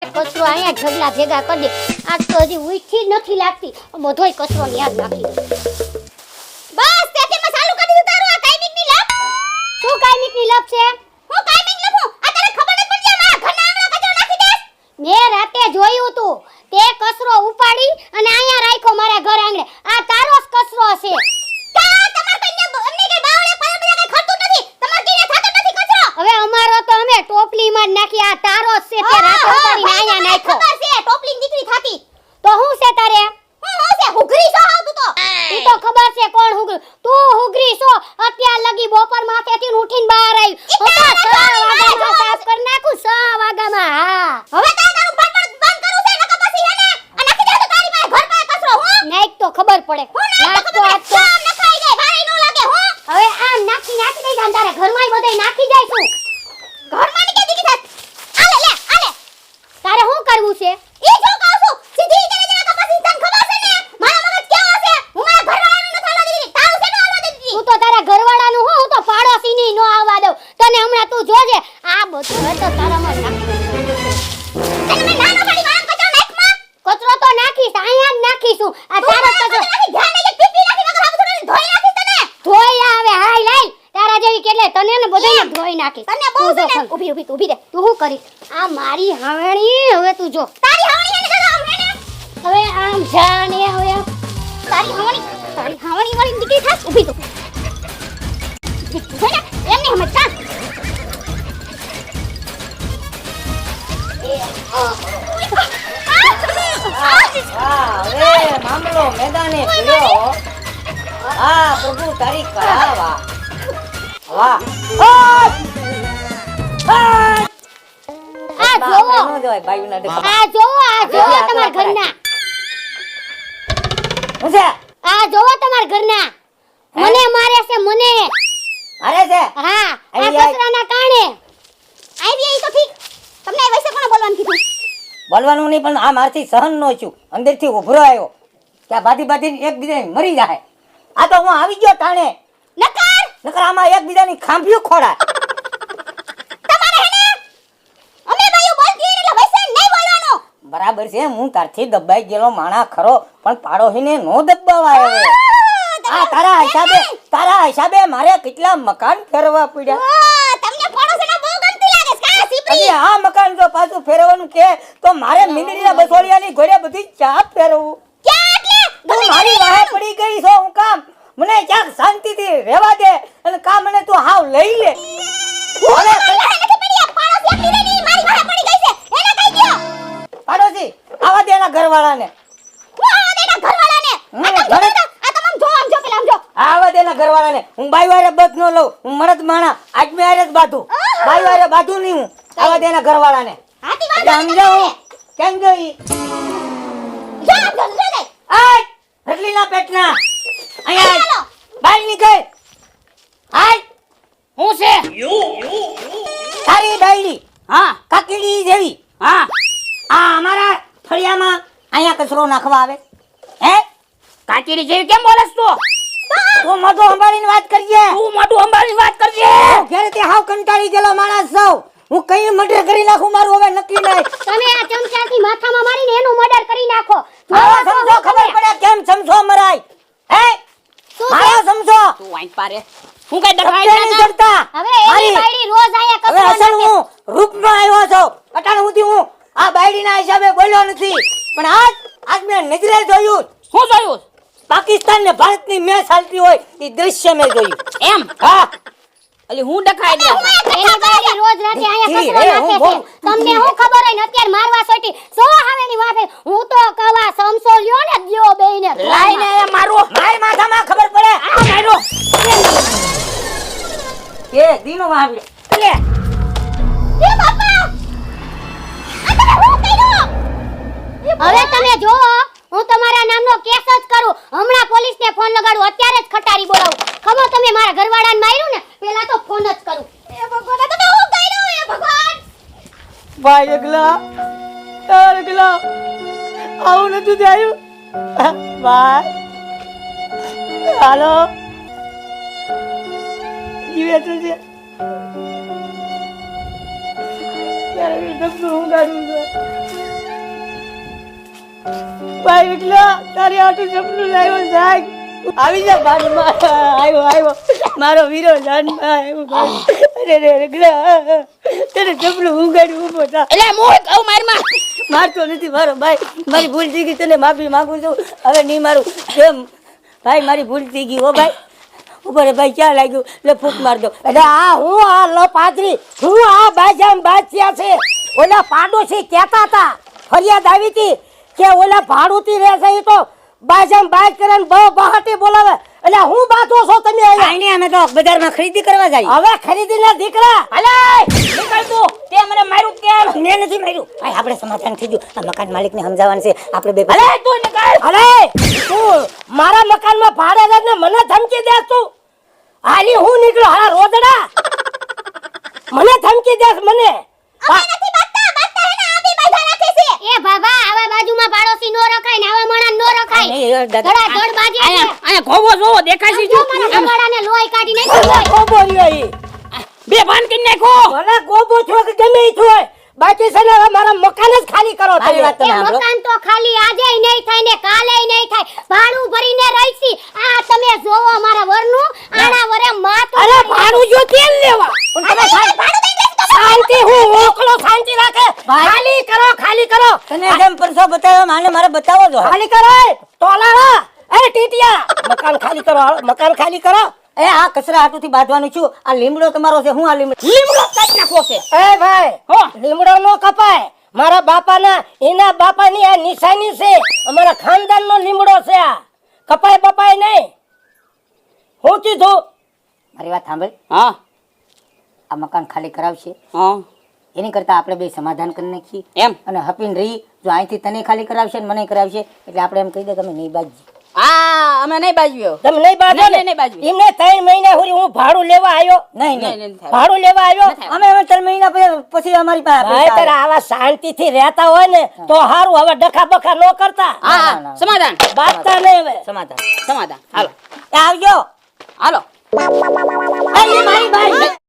કચરો અહીંયા ઢગલા ભેગા કરી દે. આજ તો હજી ઉઠી જ નથી લાગતી. બધોય કચરો યાદ નાખી દે. બસ સેટિંગમાં ચાલુ કરી દીધું તારું આ કાયમિકની લપ. શું કાયમિકની લપ છે? હું કાયમિક લપું? આ તને ખબર ન પડી મારા ઘરના આંગણા કચરો નાખી દે. મેં રાતે જોયું તું. તે કચરો ઉપાડી અને અહીંયા રાખ્યો મારા ઘર આંગણે. આ તારો જ કચરો છે. હવે અમારો તો અમે ટોપલીમાં નાખી. આ તારો છે તે રાતે ઉપાડીને અહીંયા નાખ્યો. ખબર છે ટોપલી દીકરી થાતી. તો હું છે તારે? હું છે હુગરી છો હાવ તું તો. ઈ તો ખબર છે કોણ હુગરી. તું હુગરી છો. અત્યાર લગી બપોર માથેથી ઉઠીને બહાર આવી. હું તો 6 વાગ્યામાં સાફ કરી નાખું. 6 વાગ્યામાં. હા હવે તારું બટન બંધ કરું છે નકા પછી હેને આ નાખી દે તો તારી પાસે ઘર પાસે કચરો. હું નાખ તો ખબર પડે. નાખ તો આ તો નખાઈ જાય ભારે નો લાગે. હું હવે આમ નાખી દઈ જાન તારે ઘરમાંય બધાય નાખી જાય છું. ઘરમાં ની કે દીકી થાત. આલે લે આલે. તારે શું કરવું છે? ઈ જો કહું છું સીધી રીતે જરા કપાસી તને ખબર છે ને મારા મગજ કેવો છે. હું મારા ઘરવાળાનું ન થાવા દીધી. તારું છે નો આવવા દીધી. તું તો તારા ઘરવાળાનું હું તો પાડોશીની નો આવવા દઉં. તને હમણાં તું જોજે આ બધું હવે તો તારામાં નાખી. તને મે નાનો પડી મારા કચરો નાખમાં. કચરો તો નાખીશ અહીંયા જ નાખીશું. આ તારો કચરો નાખી ધ્યાન નહીં પીપી નાખી વગર આ બધું ધોઈ નાખીશ તને. ધોઈ આવે હાય લઈ. તારા જેવી કેટલે તને ને બધાને ધોઈ નાખી. તને બહુ છે ને ઊભી ઊભી દે. તું શું કરી? આ મારી હાવણી હવે તું જો. તારી હાવણી હેને દાદા હમણે હવે આમ જાને હવે તારી હાવણી વાળી દીકરી થાસ ઊભી તું. જોને એમને હમ ચાલ. હવે મામલો મેદાને પડ્યો. આ પ્રભુ તારી કરાવા. વાહ આ જોવો નો જોય બાયુના ડખા. આ જોવો તમાર ઘરના. હું છે? આ જોવો તમાર ઘરના. મને મારે છે મને. અરે છે હા આ કચરાના કારણે. આવી ઈ તો ઠીક. તમને આ વૈસે કોણ બોલવાનું કીધું? બોલવાનું નહીં પણ આ મારથી સહન નો છું. અંદરથી ઉભરો આવ્યો કે આ બાધી એકબીજાને મરી જાય. આ તો હું આવી ગયો ટાણે. નકર આમાં એકબીજાની ખાંભીઓ ખોડાય. તમારે હેને અમે ભાઈઓ બોલતી એટલે વૈસે નહીં બોલવાનો. બરાબર છે હું તારથી દબાઈ ગયેલો માણા ખરો પણ પાડોશીને નો દબાવાય હવે. આ તારા હિસાબે મારે કેટલા મકાન ફેરવા પડ્યા. તમને પડોશીના બહુ ગમતી લાગે છે કા સીપરી? અરે આ મકાન જો પાછું ફેરવાનું કે તો મારે મિનિટના બસોડિયાની ઘોડે બધી ચા ફેરવું. ક્યાં એટલે તું મારી વાહે પડી ગઈ છો હું કામ મને ક્યાંક શાંતિથી રહેવા દે અને કામ મને તું હાવ લઈ લે. પાડોશી આવા દે એના ઘરવાળાને. આવા દે એના ઘરવાળાને. હું બાઈ વારે બધ ન લઉં. હું મરદ માણા આજ મે આરે જ બાધું. બાઈ વારે બાધું નહીં હું. આવા દે એના ઘરવાળાને. સમજાવું કેમ જોઈ? આય રટલીના પેટના અહીંયા બાઈ નીકળ. હાય હું છે? તારી ડાયરી હા કાકીડી જેવી. હા આ અમારા ફળિયામાં અહીંયા કચરો નાખવા આવે. હે કાચીડી જેવી કેમ બોલસ તું? તું મોઢું સંભાળીને વાત કરજે. તું મોઢું સંભાળીને વાત કરજે. ઘરેથી હાવ કંટાળી ગયેલો માણસ છું. હું કઈ મર્ડર કરી નાખું મારું હવે નક્કી નહીં. તમે આ ચમચાથી માથામાં મારીને એનું મર્ડર કરી નાખો. મારો સમજો ખબર પડે કેમ સમજો મરાય. હે મારો સમજો. તું વાઈન પારે હું કઈ સત્ય ડખાઈ નહીં ના કરતા. હવે એની બાયડી રોજ આયા હવે કચરો અસલ નાખે. હું રૂપમાં આવ્યો છું. અટાણ સુધી હું આ બાયડીના હિસાબે બોલ્યો નથી પણ આજ મેં નજરે જોયું. હું જોયું પાકિસ્તાન ને ભારતની મેચ ચાલતી હોય એ દ્રશ્ય મેં જોયું. એમ હા અલી હું ડખાઈ દે એની બાયડી રોજ રાતે આયા કચરો હે, નાખે હું છે. બહુ- તમને હું ખબર હોય ને અત્યારે મારવા સોટી સો હાવેની વાફે હું તો કવા સમસો લ્યો ને દ્યો બેયને લાઈને મારો માર માથામાં ખબર પડે. આ મારો એ દીનો વાહડે લે એ બાપા આ તમે હું કર્યું? હવે તમે જો હું તમારા નામનો કેસ જ કરું. હમણાં પોલીસને ફોન લગાડું. અત્યારે જ ખટારી બોલાવું. ખબર તમે મારા ઘરવાળાને માર્યું ને પહેલા તો ફોન જ કરું. એ ભગવાન તમે હું કર્યું? એ ભગવાન ભાઈ અગલા આવું નથી થયું. ભાઈ હાલો જીવે છે ત્યારે ડબલું ઊંઘાડું છે. ભાઈ વિકલા તારી આટું સપનું લાવ્યો સાહેબ આવી જા ભાનમાં આવ્યો મારો વીરો જાનમાં આવ્યો ભાઈ અરે રે ગલા તને સપનું ઊંઘાડી ઊભો થા એટલે મોય કહું મારમાં મારતો નથી મારો ભાઈ મારી ભૂલ થઈ ગઈ તને માફી માંગુ છું હવે નહીં મારું કેમ ભાઈ મારી ભૂલ થઈ ગઈ હો ભાઈ ઉપર ભાઈ ક્યાં લાગ્યું લે ફૂક માર દો એટલે આ હું આ લો પાદરી હું આ બાજામ બાદશા છે ઓલા પાડોશી કહેતા હતા ફરિયાદ આવી હતી કે ઓલા ભાડુતી રહે છે એ તો બાજામ બાજ કરે ને બહુ બહાટી બોલાવે એટલે હું બાતો છો તમે અહીંયા કાંઈ નહીં અમે તો બજારમાં ખરીદી કરવા જઈએ હવે ખરીદીના દીકરા અલે નીકળ તું તે મને માર્યું કેમ મેં નથી માર્યું ભાઈ આપણે સમાધાન થઈ ગયું આ મકાન માલિકને સમજાવવાનું છે આપણે બે અલે તું નીકળ અરે તું મારા મકાનમાં ભાડે રહે ને મને ધમકી દે તું હાલી હું નીકળો હાલા રોદડા મને ધમકી દે મને એ બાબા આવા બાજુમાં પાડોશી નો રખાય ને આવા મણા નો રખાય નહીં, દાદા. ધડાધડ બાજી અહીંયા ખોવો જોવો દેખાય છે જો મારા ગમાડાને લોહી કાઢી નાખ્યો ભલે ગોબો રહ્યો ઈ બે ભાન કરી નાખો ભલે ગોબો થયો કે ગમે ઈ થયો બાકી છે ને હવે મારા મકાન જ ખાલી કરો મારી તમે વાત તમે એ સાંભળો. મકાન તો ખાલી આજે નહીં થાય ને કાલે નહીં થાય ભાડું ભરીને રહીશી આ તમે જોવો મારા વરનું આના વરે માથું અરે ભાડું જો તેલ લેવા પણ તમે શાંતિ હું ઓકળો શાંતિ રાખે ખાલી કરો તને જેમ પરસો બતાવ્યો માને મારે બતાવો જો ખાલી કરો એ ટોલાળા એ ટીટિયા મકાન ખાલી કરો એ આ કચરા હાટુથી બાંધવાનું છું આ લીમડો તમારો છે હું આ લીમડો લીમડો કાઢી નાખવો છે એ ભાઈ હો લીમડો નો કપાય મારા બાપાના એના બાપાની આ નિશાની છે અમારા ખાનદાનનો લીમડો છે આ કપાય બપાય નહીં હું કીધું મારી વાત સાંભળ હા આ મકાન ખાલી કરાવશે હા એની કરતા આપણે બે સમાધાન કરી નાખીએ એમ અને હપીને રહી જો અહીંથી તને ખાલી કરાવશે ને મને કરાવશે એટલે આપણે એમ કહી દે તમે નહીં બાજી હા અમે નહીં બાજ્યો તમે નહીં બાજો નહીં, ને નહીં બાજવી. એમને 3 મહિના સુધી હું ભાડું લેવા આવ્યો નહીં નહીં, નહીં નહીં થાય. ભાડું લેવા આવ્યો થાય. અમે 3 મહિના પછી અમારી પાસે ભાઈ પૈસા તારા આવા શાંતિથી રહેતા હોય ને તો હારું હવે ડખા બખા ન કરતા હા ના, હા ના. સમાધાન બાતતા નહીં હવે સમાધાન સમાધાન હાલો એ આવજો હાલો એ મારી ભાઈ